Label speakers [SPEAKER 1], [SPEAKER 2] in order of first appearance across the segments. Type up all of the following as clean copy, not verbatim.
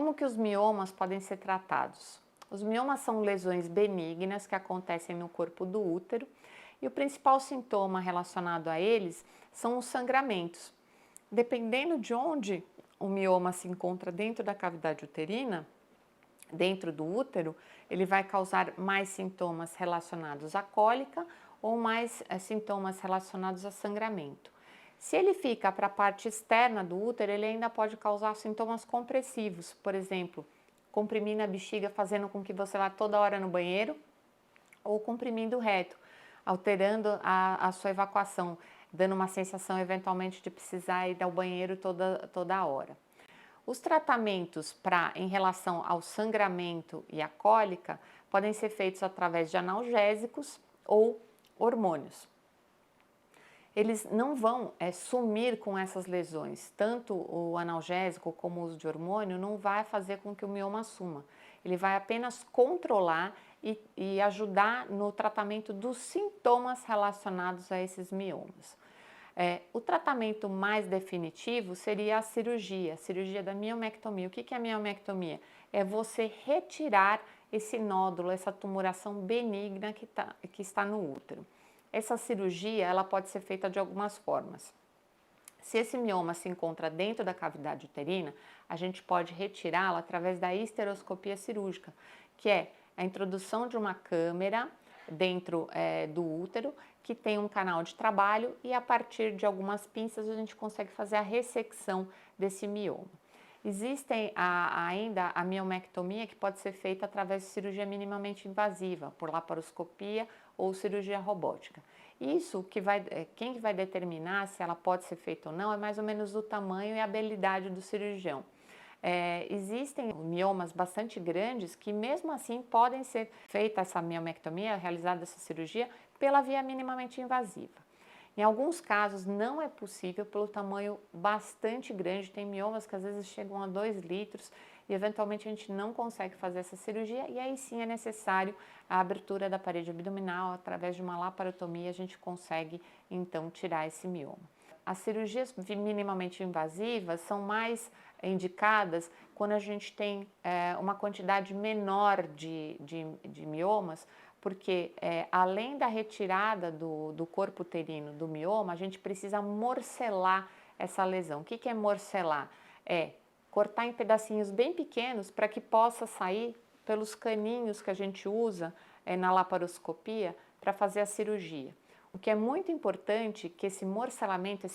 [SPEAKER 1] Como que os miomas podem ser tratados? Os miomas são lesões benignas que acontecem no corpo do útero e o principal sintoma relacionado a eles são os sangramentos. Dependendo de onde o mioma se encontra dentro da cavidade uterina, dentro do útero, ele vai causar mais sintomas relacionados à cólica ou mais sintomas relacionados a sangramento. Se ele fica para a parte externa do útero, ele ainda pode causar sintomas compressivos, por exemplo, comprimindo a bexiga, fazendo com que você vá toda hora no banheiro, ou comprimindo o reto, alterando a sua evacuação, dando uma sensação eventualmente de precisar ir ao banheiro toda hora. Os tratamentos em relação ao sangramento e à cólica podem ser feitos através de analgésicos ou hormônios. Eles não vão sumir com essas lesões, tanto o analgésico como o uso de hormônio não vai fazer com que o mioma suma. Ele vai apenas controlar e ajudar no tratamento dos sintomas relacionados a esses miomas. O tratamento mais definitivo seria a cirurgia da miomectomia. O que é a miomectomia? É você retirar esse nódulo, essa tumoração benigna que está no útero. Essa cirurgia ela pode ser feita de algumas formas. Se esse mioma se encontra dentro da cavidade uterina, a gente pode retirá-lo através da histeroscopia cirúrgica, que é a introdução de uma câmera dentro do útero, que tem um canal de trabalho e a partir de algumas pinças a gente consegue fazer a ressecção desse mioma. Existe ainda a miomectomia que pode ser feita através de cirurgia minimamente invasiva, por laparoscopia ou cirurgia robótica. Isso quem vai determinar se ela pode ser feita ou não é mais ou menos o tamanho e a habilidade do cirurgião. Existem miomas bastante grandes que mesmo assim podem ser feita essa miomectomia, realizada essa cirurgia pela via minimamente invasiva. Em alguns casos não é possível pelo tamanho bastante grande, tem miomas que às vezes chegam a 2 litros e eventualmente a gente não consegue fazer essa cirurgia e aí sim é necessário a abertura da parede abdominal, através de uma laparotomia a gente consegue então tirar esse mioma. As cirurgias minimamente invasivas são mais indicadas quando a gente tem uma quantidade menor de miomas, porque além da retirada do corpo uterino do mioma, a gente precisa morcelar essa lesão. O que é morcelar? É cortar em pedacinhos bem pequenos para que possa sair pelos caninhos que a gente usa na laparoscopia para fazer a cirurgia. O que é muito importante é que esse morcelamento,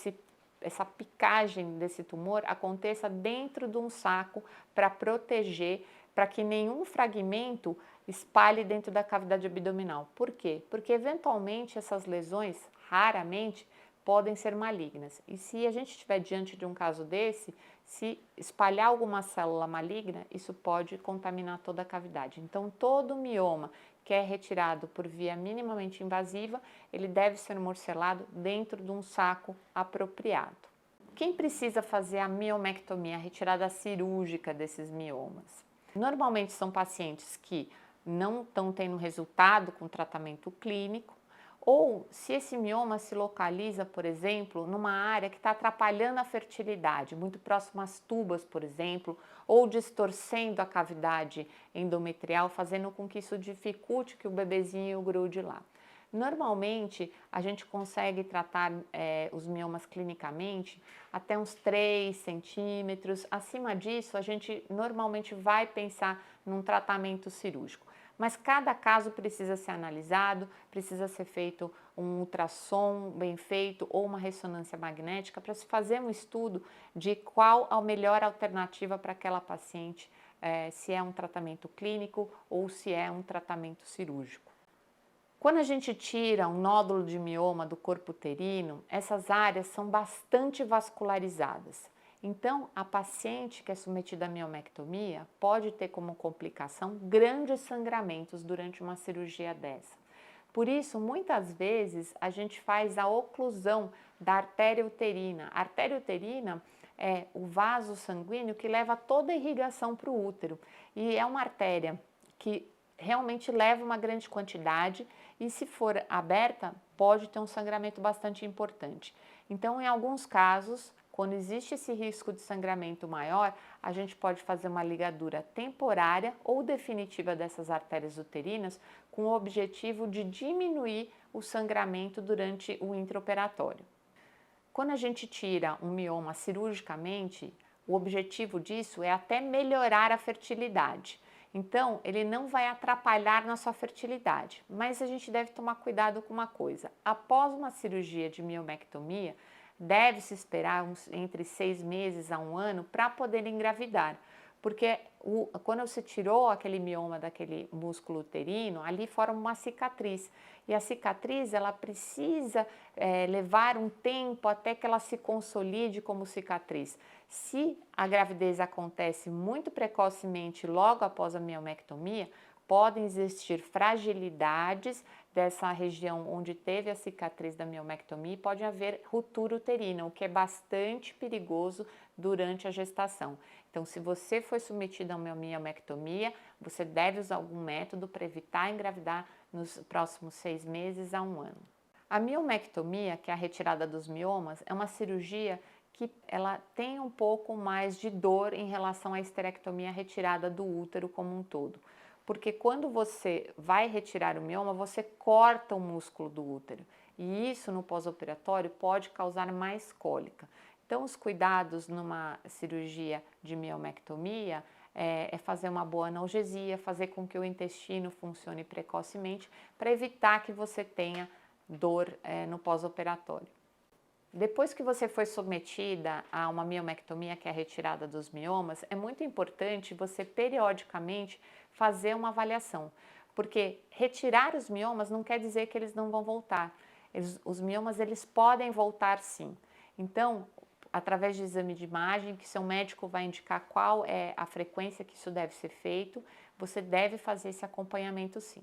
[SPEAKER 1] essa picagem desse tumor aconteça dentro de um saco para proteger, para que nenhum fragmento espalhe dentro da cavidade abdominal. Por quê? Porque eventualmente essas lesões, raramente, podem ser malignas. E se a gente estiver diante de um caso desse, se espalhar alguma célula maligna, isso pode contaminar toda a cavidade. Então, todo mioma que é retirado por via minimamente invasiva, ele deve ser morcelado dentro de um saco apropriado. Quem precisa fazer a miomectomia, a retirada cirúrgica desses miomas? Normalmente são pacientes que não estão tendo resultado com tratamento clínico, ou se esse mioma se localiza, por exemplo, numa área que está atrapalhando a fertilidade, muito próximo às tubas, por exemplo, ou distorcendo a cavidade endometrial, fazendo com que isso dificulte que o bebezinho grude lá. Normalmente, a gente consegue tratar os miomas clinicamente até uns 3 centímetros. Acima disso, a gente normalmente vai pensar num tratamento cirúrgico. Mas cada caso precisa ser analisado, precisa ser feito um ultrassom bem feito ou uma ressonância magnética para se fazer um estudo de qual a melhor alternativa para aquela paciente, se é um tratamento clínico ou se é um tratamento cirúrgico. Quando a gente tira um nódulo de mioma do corpo uterino, essas áreas são bastante vascularizadas. Então, a paciente que é submetida à miomectomia pode ter como complicação grandes sangramentos durante uma cirurgia dessa. Por isso, muitas vezes, a gente faz a oclusão da artéria uterina. A artéria uterina é o vaso sanguíneo que leva toda a irrigação para o útero. E é uma artéria que realmente leva uma grande quantidade e se for aberta, pode ter um sangramento bastante importante. Então, em alguns casos, Quando existe esse risco de sangramento maior, a gente pode fazer uma ligadura temporária ou definitiva dessas artérias uterinas com o objetivo de diminuir o sangramento durante o intraoperatório. Quando a gente tira um mioma cirurgicamente, o objetivo disso é até melhorar a fertilidade. Então, ele não vai atrapalhar na sua fertilidade, mas a gente deve tomar cuidado com uma coisa. Após uma cirurgia de miomectomia, deve-se esperar entre 6 meses a 1 ano para poder engravidar, porque quando você tirou aquele mioma daquele músculo uterino, ali forma uma cicatriz. E a cicatriz, ela precisa levar um tempo até que ela se consolide como cicatriz. Se a gravidez acontece muito precocemente logo após a miomectomia, podem existir fragilidades dessa região onde teve a cicatriz da miomectomia e pode haver ruptura uterina, o que é bastante perigoso durante a gestação. Então, se você foi submetido a uma miomectomia, você deve usar algum método para evitar engravidar nos próximos 6 meses a 1 ano. A miomectomia, que é a retirada dos miomas, é uma cirurgia que ela tem um pouco mais de dor em relação à esterectomia, a retirada do útero como um todo. Porque quando você vai retirar o mioma, você corta o músculo do útero. E isso no pós-operatório pode causar mais cólica. Então, os cuidados numa cirurgia de miomectomia é fazer uma boa analgesia, fazer com que o intestino funcione precocemente para evitar que você tenha dor no pós-operatório. Depois que você foi submetida a uma miomectomia, que é a retirada dos miomas, é muito importante você periodicamente fazer uma avaliação, porque retirar os miomas não quer dizer que eles não vão voltar. Os miomas eles podem voltar sim. Então, através de exame de imagem, que seu médico vai indicar qual é a frequência que isso deve ser feito, você deve fazer esse acompanhamento sim.